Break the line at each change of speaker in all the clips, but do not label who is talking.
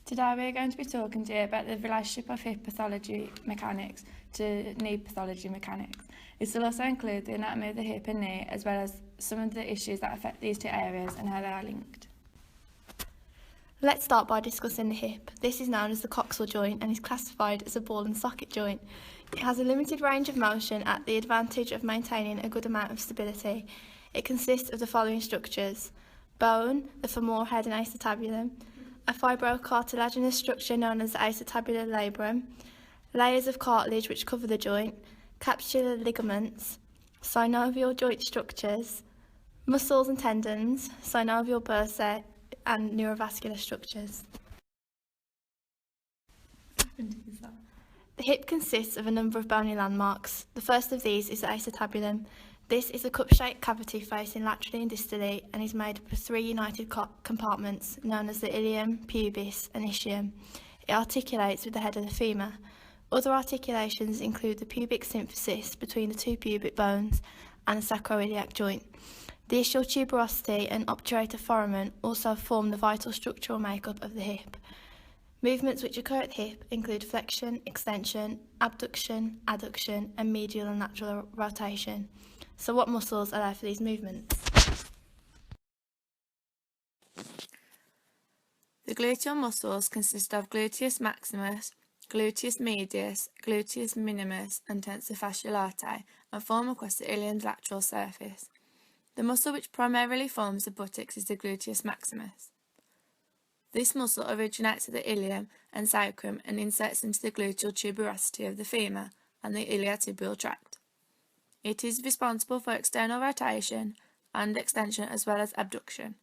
Today we're going to be talking to you about the relationship of hip pathology mechanics to knee pathology mechanics. This will also include the anatomy of the hip and knee, as well as some of the issues that affect these two areas and how they are linked.
Let's start by discussing the hip. This is known as the coxal joint and is classified as a ball and socket joint. It has a limited range of motion at the advantage of maintaining a good amount of stability. It consists of the following structures: bone, the femoral head and acetabulum, a fibrocartilaginous structure known as the acetabular labrum, layers of cartilage which cover the joint, capsular ligaments, synovial joint structures, muscles and tendons, synovial bursae, and neurovascular structures. The hip consists of a number of bony landmarks. The first of these is the acetabulum. This is a cup-shaped cavity facing laterally and distally and is made up of three united compartments known as the ilium, pubis and ischium. It articulates with the head of the femur. Other articulations include the pubic symphysis between the two pubic bones and the sacroiliac joint. The ischial tuberosity and obturator foramen also form the vital structural makeup of the hip. Movements which occur at the hip include flexion, extension, abduction, adduction, and medial and lateral rotation. So what muscles allow for these movements?
The gluteal muscles consist of gluteus maximus, gluteus medius, gluteus minimus, and tensor fasciolata, and form across the ilium's lateral surface. The muscle which primarily forms the buttocks is the gluteus maximus. This muscle originates at the ilium and sacrum and inserts into the gluteal tuberosity of the femur and the iliotibial tract. It is responsible for external rotation and extension as well as abduction.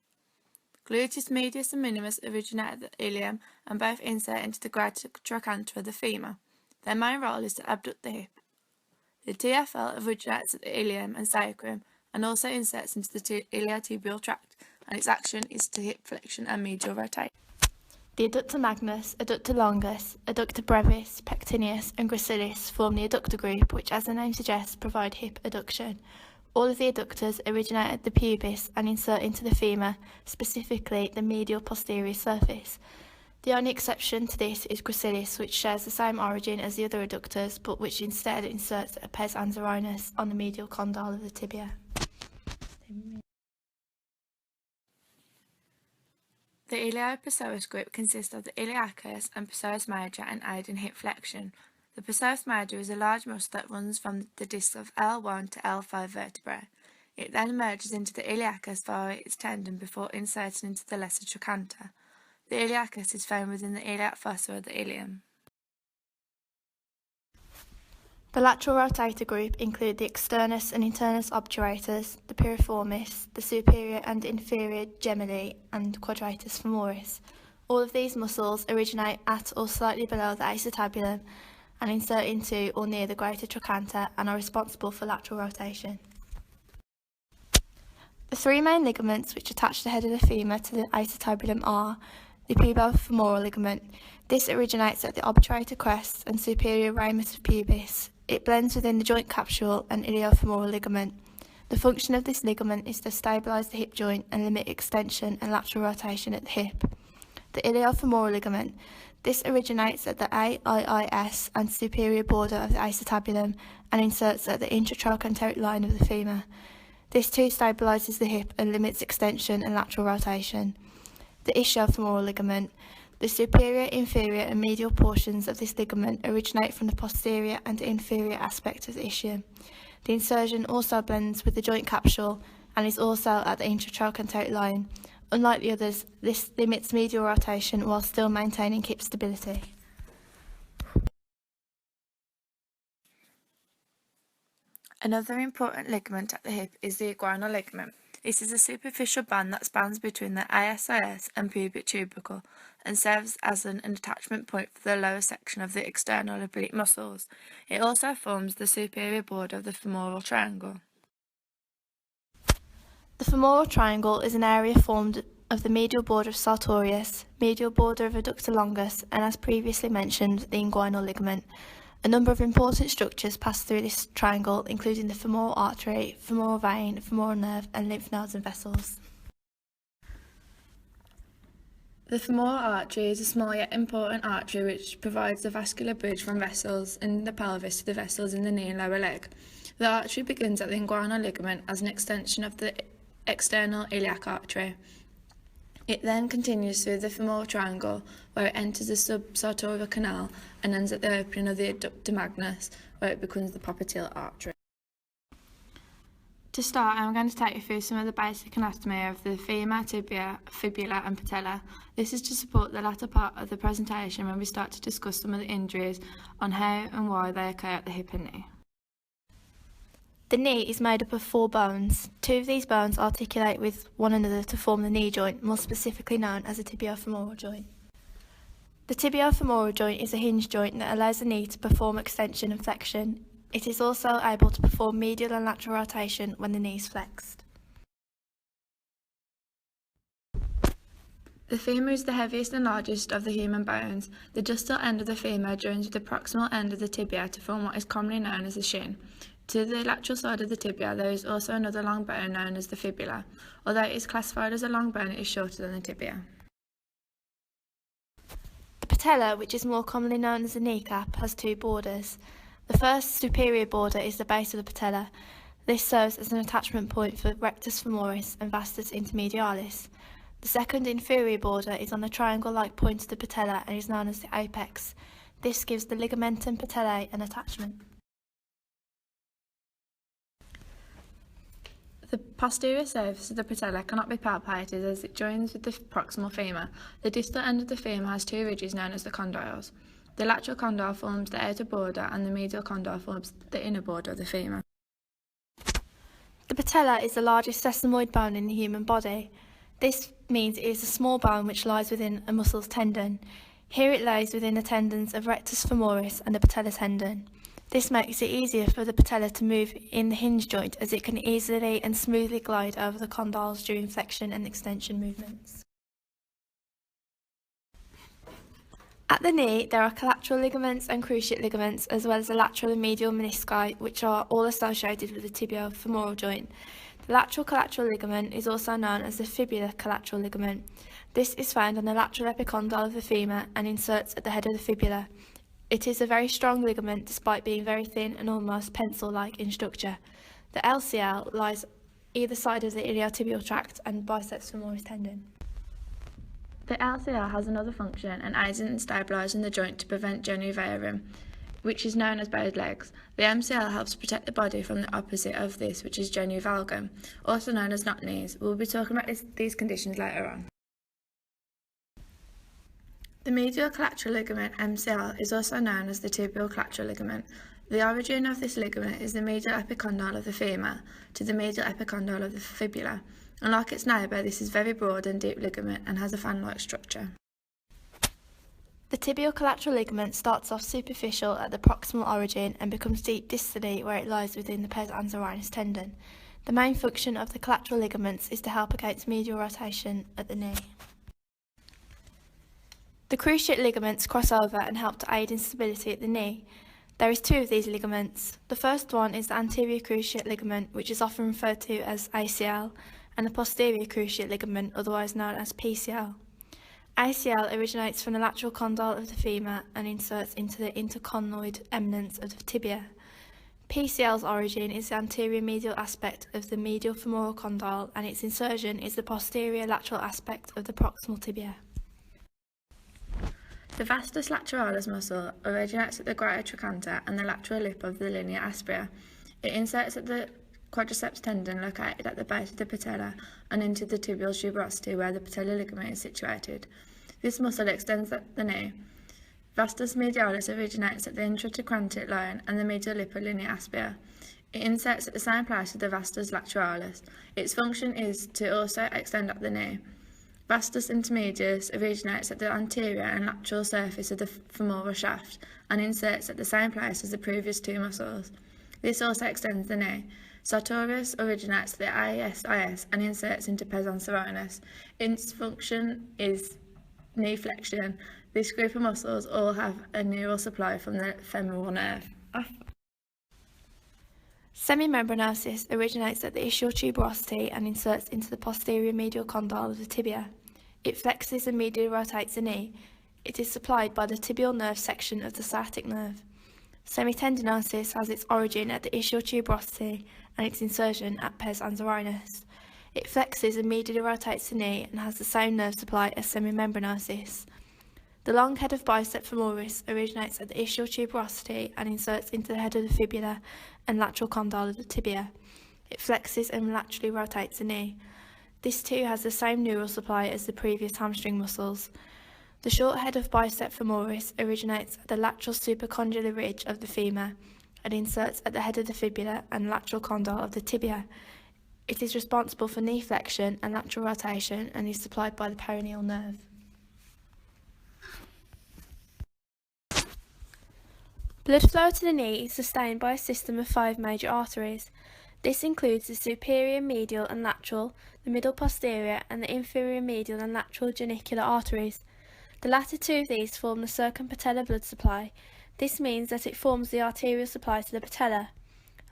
Gluteus medius and minimus originate at the ilium and both insert into the greater trochanter of the femur. Their main role is to abduct the hip. The TFL originates at the ilium and sacrum and also inserts into the iliotibial tract, and its action is to hip flexion and medial rotation.
The adductor magnus, adductor longus, adductor brevis, pectineus and gracilis form the adductor group, which, as the name suggests, provide hip adduction. All of the adductors originate at the pubis and insert into the femur, specifically the medial posterior surface. The only exception to this is gracilis, which shares the same origin as the other adductors, but which instead inserts a pes anzerinus on the medial condyle of the tibia.
The iliopsoas group consists of the iliacus and psoas major and aid in hip flexion. The psoas major is a large muscle that runs from the disc of L1 to L5 vertebrae. It then merges into the iliacus via its tendon before inserting into the lesser trochanter. The iliacus is found within the iliac fossa of the ilium.
The lateral rotator group include the externus and internus obturators, the piriformis, the superior and inferior gemini, and quadratus femoris. All of these muscles originate at or slightly below the acetabulum and insert into or near the greater trochanter and are responsible for lateral rotation. The three main ligaments which attach the head of the femur to the acetabulum are the pubofemoral ligament. This originates at the obturator crest and superior ramus of pubis. It blends within the joint capsule and iliofemoral ligament. The function of this ligament is to stabilise the hip joint and limit extension and lateral rotation at the hip. The iliofemoral ligament. This originates at the AIIS and superior border of the acetabulum and inserts at the intratrochanteric line of the femur. This too stabilises the hip and limits extension and lateral rotation. The ischiofemoral ligament. The superior, inferior and medial portions of this ligament originate from the posterior and inferior aspect of the ischium. The insertion also blends with the joint capsule and is also at the intratrochanteric line. Unlike the others, this limits medial rotation while still maintaining hip stability.
Another important ligament at the hip is the inguinal ligament. This is a superficial band that spans between the ASIS and pubic tubercle and serves as an attachment point for the lower section of the external oblique muscles. It also forms the superior border of the femoral triangle.
The femoral triangle is an area formed of the medial border of sartorius, medial border of adductor longus, and, as previously mentioned, the inguinal ligament. A number of important structures pass through this triangle, including the femoral artery, femoral vein, femoral nerve, and lymph nodes and vessels.
The femoral artery is a small yet important artery which provides a vascular bridge from vessels in the pelvis to the vessels in the knee and lower leg. The artery begins at the inguinal ligament as an extension of the external iliac artery. It then continues through the femoral triangle, where it enters the subsartorial canal and ends at the opening of the adductor magnus, where it becomes the popliteal artery. To start, I'm going to take you through some of the basic anatomy of the femur, tibia, fibula and patella. This is to support the latter part of the presentation when we start to discuss some of the injuries on how and why they occur at the hip and knee.
The knee is made up of 4 bones. 2 of these bones articulate with one another to form the knee joint, more specifically known as the tibiofemoral joint. The tibiofemoral joint is a hinge joint that allows the knee to perform extension and flexion. It is also able to perform medial and lateral rotation when the knee is flexed.
The femur is the heaviest and largest of the human bones. The distal end of the femur joins with the proximal end of the tibia to form what is commonly known as the shin. To the lateral side of the tibia, there is also another long bone known as the fibula. Although it is classified as a long bone, it is shorter than the tibia.
The patella, which is more commonly known as the kneecap, has 2 borders. The first superior border is the base of the patella. This serves as an attachment point for rectus femoris and vastus intermedialis. The second inferior border is on the triangle-like point of the patella and is known as the apex. This gives the ligamentum patellae an attachment.
The posterior surface of the patella cannot be palpated as it joins with the proximal femur. The distal end of the femur has 2 ridges known as the condyles. The lateral condyle forms the outer border and the medial condyle forms the inner border of the femur.
The patella is the largest sesamoid bone in the human body. This means it is a small bone which lies within a muscle's tendon. Here it lays within the tendons of rectus femoris and the patella tendon. This makes it easier for the patella to move in the hinge joint as it can easily and smoothly glide over the condyles during flexion and extension movements. At the knee, there are collateral ligaments and cruciate ligaments, as well as the lateral and medial menisci, which are all associated with the tibiofemoral joint. The lateral collateral ligament is also known as the fibular collateral ligament. This is found on the lateral epicondyle of the femur and inserts at the head of the fibula. It is a very strong ligament despite being very thin and almost pencil-like in structure. The LCL lies either side of the iliotibial tract and biceps femoris tendon.
The LCL has another function and aids in stabilising the joint to prevent genu varum, which is known as bowed legs. The MCL helps protect the body from the opposite of this, which is genu valgum, also known as knock knees. We'll be talking about these conditions later on. The medial collateral ligament, MCL, is also known as the tibial collateral ligament. The origin of this ligament is the medial epicondyle of the femur to the medial epicondyle of the fibula. Unlike its neighbour, this is very broad and deep ligament and has a fan-like structure.
The tibial collateral ligament starts off superficial at the proximal origin and becomes deep distally where it lies within the pes anserinus tendon. The main function of the collateral ligaments is to help against medial rotation at the knee. The cruciate ligaments cross over and help to aid in stability at the knee. There is 2 of these ligaments. The first one is the anterior cruciate ligament, which is often referred to as ACL, and the posterior cruciate ligament, otherwise known as PCL. ACL originates from the lateral condyle of the femur and inserts into the interconoid eminence of the tibia. PCL's origin is the anterior medial aspect of the medial femoral condyle, and its insertion is the posterior lateral aspect of the proximal tibia.
The vastus lateralis muscle originates at the greater trochanter and the lateral lip of the linea aspera. It inserts at the quadriceps tendon located at the base of the patella and into the tibial tuberosity where the patellar ligament is situated. This muscle extends at the knee. Vastus medialis originates at the intratrochanteric line and the medial lip of linea aspera. It inserts at the same place as the vastus lateralis. Its function is to also extend at the knee. Vastus intermedius originates at the anterior and lateral surface of the femoral shaft and inserts at the same place as the previous 2 muscles. This also extends the knee. Sartorius originates at the ASIS and inserts into pes anserinus. Its function is knee flexion. This group of muscles all have a neural supply from the femoral nerve.
Semimembranosus originates at the ischial tuberosity and inserts into the posterior medial condyle of the tibia. It flexes and medially rotates the knee. It is supplied by the tibial nerve section of the sciatic nerve. Semitendinosus has its origin at the ischial tuberosity and its insertion at pes anserinus. It flexes and medially rotates the knee and has the same nerve supply as semimembranosus. The long head of bicep femoris originates at the ischial tuberosity and inserts into the head of the fibula and lateral condyle of the tibia. It flexes and laterally rotates the knee. This too has the same neural supply as the previous hamstring muscles. The short head of bicep femoris originates at the lateral supracondylar ridge of the femur and inserts at the head of the fibula and lateral condyle of the tibia. It is responsible for knee flexion and lateral rotation and is supplied by the peroneal nerve. Blood flow to the knee is sustained by a system of 5 major arteries. This includes the superior medial and lateral, the middle posterior, and the inferior medial and lateral genicular arteries. The latter two of these form the circumpatellar blood supply. This means that it forms the arterial supply to the patella.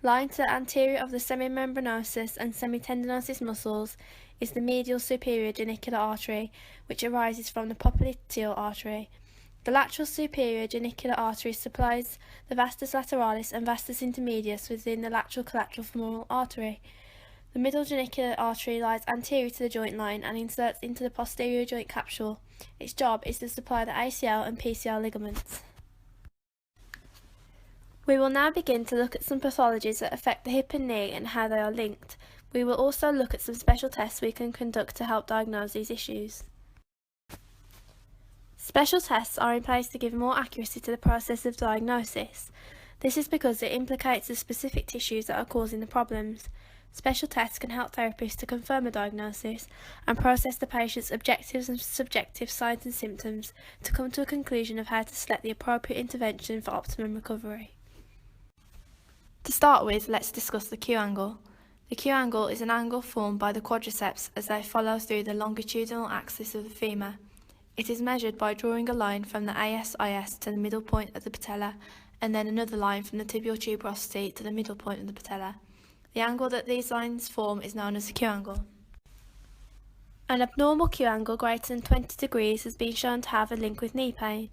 Lying to the anterior of the semimembranosus and semitendinosus muscles is the medial superior genicular artery, which arises from the popliteal artery. The lateral superior genicular artery supplies the vastus lateralis and vastus intermedius within the lateral collateral femoral artery. The middle genicular artery lies anterior to the joint line and inserts into the posterior joint capsule. Its job is to supply the ACL and PCL ligaments. We will now begin to look at some pathologies that affect the hip and knee and how they are linked. We will also look at some special tests we can conduct to help diagnose these issues. Special tests are in place to give more accuracy to the process of diagnosis. This is because it implicates the specific tissues that are causing the problems. Special tests can help therapists to confirm a diagnosis and process the patient's objective and subjective signs and symptoms to come to a conclusion of how to select the appropriate intervention for optimum recovery. To start with, let's discuss the Q angle. The Q angle is an angle formed by the quadriceps as they follow through the longitudinal axis of the femur. It is measured by drawing a line from the ASIS to the middle point of the patella and then another line from the tibial tuberosity to the middle point of the patella. The angle that these lines form is known as the Q angle. An abnormal Q angle greater than 20 degrees has been shown to have a link with knee pain.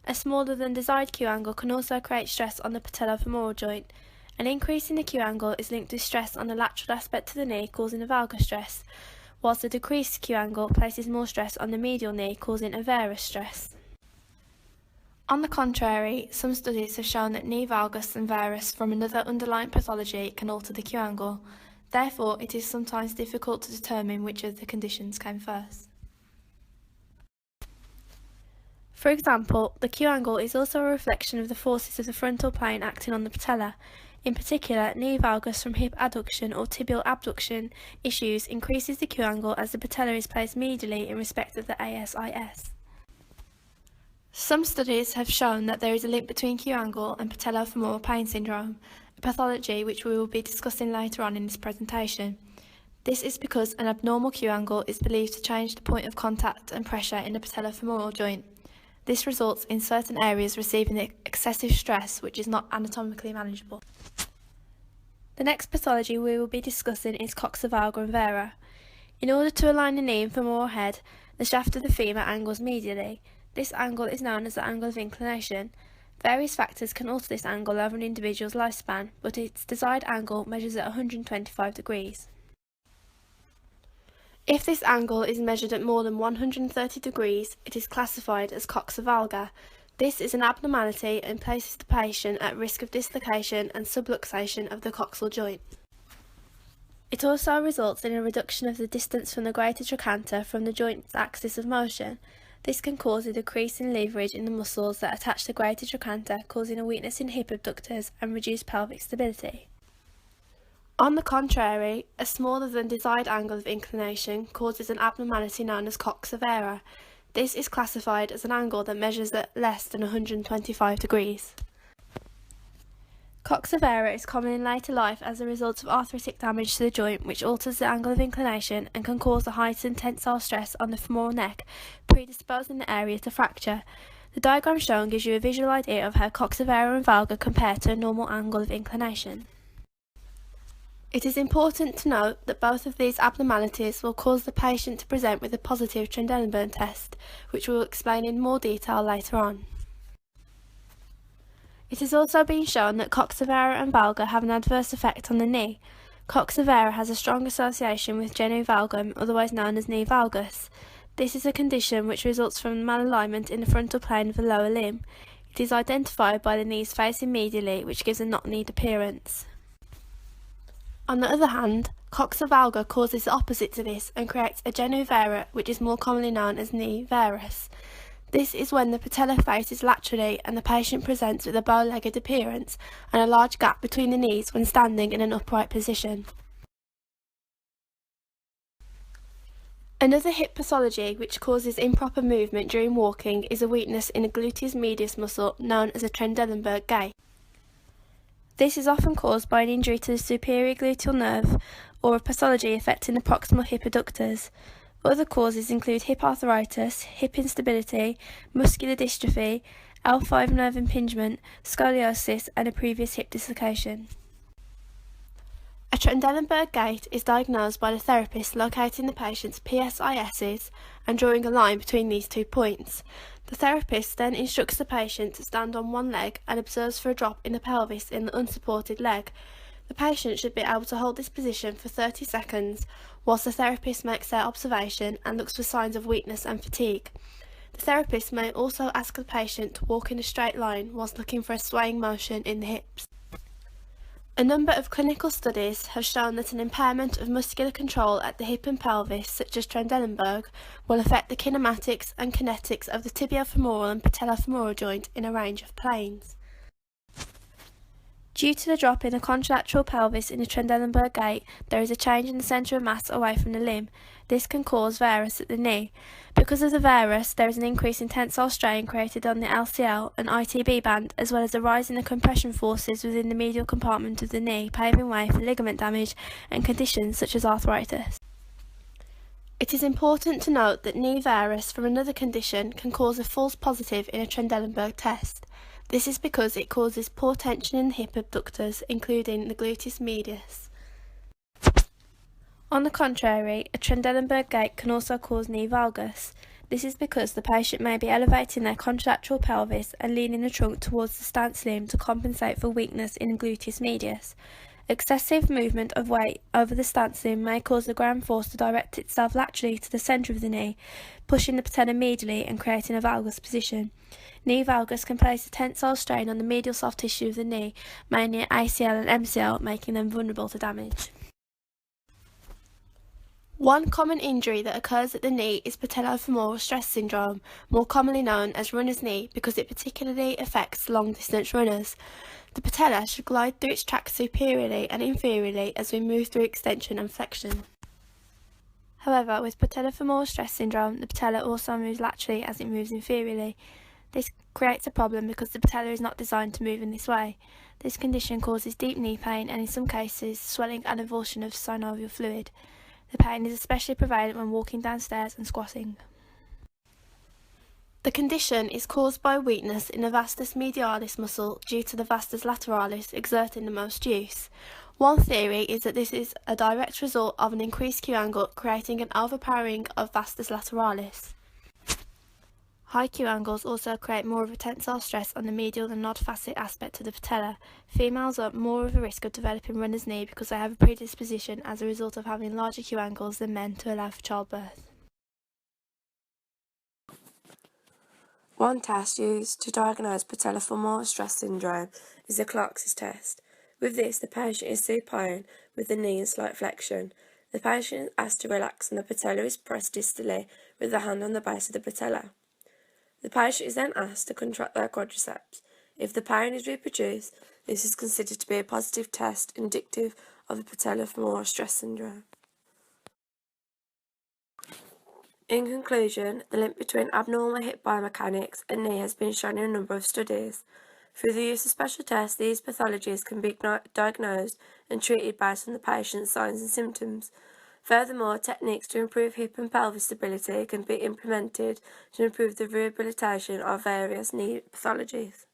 A smaller than desired Q angle can also create stress on the patellofemoral joint. An increase in the Q angle is linked with stress on the lateral aspect of the knee, causing a valgus stress, whilst a decreased Q angle places more stress on the medial knee, causing a varus stress. On the contrary, some studies have shown that knee valgus and varus from another underlying pathology can alter the Q angle. Therefore, it is sometimes difficult to determine which of the conditions came first. For example, the Q angle is also a reflection of the forces of the frontal plane acting on the patella. In particular, knee valgus from hip adduction or tibial abduction issues increases the Q angle as the patella is placed medially in respect of the ASIS. Some studies have shown that there is a link between Q angle and patellofemoral pain syndrome, a pathology which we will be discussing later on in this presentation. This is because an abnormal Q angle is believed to change the point of contact and pressure in the patellofemoral joint. This results in certain areas receiving excessive stress which is not anatomically manageable. The next pathology we will be discussing is coxa valga and vera. In order to align the knee and femoral head, the shaft of the femur angles medially. This angle is known as the angle of inclination. Various factors can alter this angle over an individual's lifespan, but its desired angle measures at 125 degrees. If this angle is measured at more than 130 degrees, it is classified as coxa valga. This is an abnormality and places the patient at risk of dislocation and subluxation of the coxal joint. It also results in a reduction of the distance from the greater trochanter from the joint's axis of motion. This can cause a decrease in leverage in the muscles that attach the greater trochanter, causing a weakness in hip abductors and reduced pelvic stability. On the contrary, a smaller than desired angle of inclination causes an abnormality known as coxa vera. This is classified as an angle that measures at less than 125 degrees. Coxa vera is common in later life as a result of arthritic damage to the joint, which alters the angle of inclination and can cause a heightened tensile stress on the femoral neck, predisposing the area to fracture. The diagram shown gives you a visual idea of how coxa vera and valga compare to a normal angle of inclination. It is important to note that both of these abnormalities will cause the patient to present with a positive Trendelenburg test, which we will explain in more detail later on. It has also been shown that coxa-vara and valgus have an adverse effect on the knee. Coxa-vara has a strong association with genu valgum, otherwise known as knee valgus. This is a condition which results from malalignment in the frontal plane of the lower limb. It is identified by the knees facing medially, which gives a knock-kneed appearance. On the other hand, coxa valgus causes the opposite to this and creates a genu vara, which is more commonly known as knee varus. This is when the patella faces laterally and the patient presents with a bow-legged appearance and a large gap between the knees when standing in an upright position. Another hip pathology which causes improper movement during walking is a weakness in the gluteus medius muscle known as a Trendelenburg gait. This is often caused by an injury to the superior gluteal nerve or a pathology affecting the proximal hip adductors. Other causes include hip arthritis, hip instability, muscular dystrophy, L5 nerve impingement, scoliosis, and a previous hip dislocation. A Trendelenburg gait is diagnosed by the therapist locating the patient's PSISs and drawing a line between these 2 points. The therapist then instructs the patient to stand on one leg and observes for a drop in the pelvis in the unsupported leg. The patient should be able to hold this position for 30 seconds whilst the therapist makes their observation and looks for signs of weakness and fatigue. The therapist may also ask the patient to walk in a straight line whilst looking for a swaying motion in the hips. A number of clinical studies have shown that an impairment of muscular control at the hip and pelvis, such as Trendelenburg, will affect the kinematics and kinetics of the tibiofemoral and patellofemoral joint in a range of planes. Due to the drop in the contralateral pelvis in the Trendelenburg gait, there is a change in the centre of mass away from the limb. This can cause varus at the knee. Because of the varus, there is an increase in tensile strain created on the LCL and ITB band, as well as a rise in the compression forces within the medial compartment of the knee, paving way for ligament damage and conditions such as arthritis. It is important to note that knee varus from another condition can cause a false positive in a Trendelenburg test. This is because it causes poor tension in the hip abductors, including the gluteus medius. On the contrary, a Trendelenburg gait can also cause knee valgus. This is because the patient may be elevating their contralateral pelvis and leaning the trunk towards the stance limb to compensate for weakness in the gluteus medius. Excessive movement of weight over the stance limb may cause the ground force to direct itself laterally to the centre of the knee, pushing the patella medially and creating a valgus position. Knee valgus can place a tensile strain on the medial soft tissue of the knee, mainly at ACL and MCL, making them vulnerable to damage. One common injury that occurs at the knee is patellofemoral stress syndrome, more commonly known as runner's knee because it particularly affects long-distance runners. The patella should glide through its track superiorly and inferiorly as we move through extension and flexion. However, with patellofemoral stress syndrome, the patella also moves laterally as it moves inferiorly. This creates a problem because the patella is not designed to move in this way. This condition causes deep knee pain and in some cases swelling and avulsion of synovial fluid. The pain is especially prevalent when walking downstairs and squatting. The condition is caused by weakness in the vastus medialis muscle due to the vastus lateralis exerting the most use. One theory is that this is a direct result of an increased Q angle creating an overpowering of vastus lateralis. High Q angles also create more of a tensile stress on the medial and nod facet aspect of the patella. Females are more of a risk of developing runner's knee because they have a predisposition as a result of having larger Q angles than men to allow for childbirth.
One test used to diagnose patellofemoral stress syndrome is the Clark's test. With this, the patient is supine with the knee in slight flexion. The patient is asked to relax and the patella is pressed distally with the hand on the base of the patella. The patient is then asked to contract their quadriceps. If the pain is reproduced, this is considered to be a positive test indicative of the patellofemoral stress syndrome. In conclusion, the link between abnormal hip biomechanics and knee has been shown in a number of studies. Through the use of special tests, these pathologies can be diagnosed and treated based on the patient's signs and symptoms. Furthermore, techniques to improve hip and pelvis stability can be implemented to improve the rehabilitation of various knee pathologies.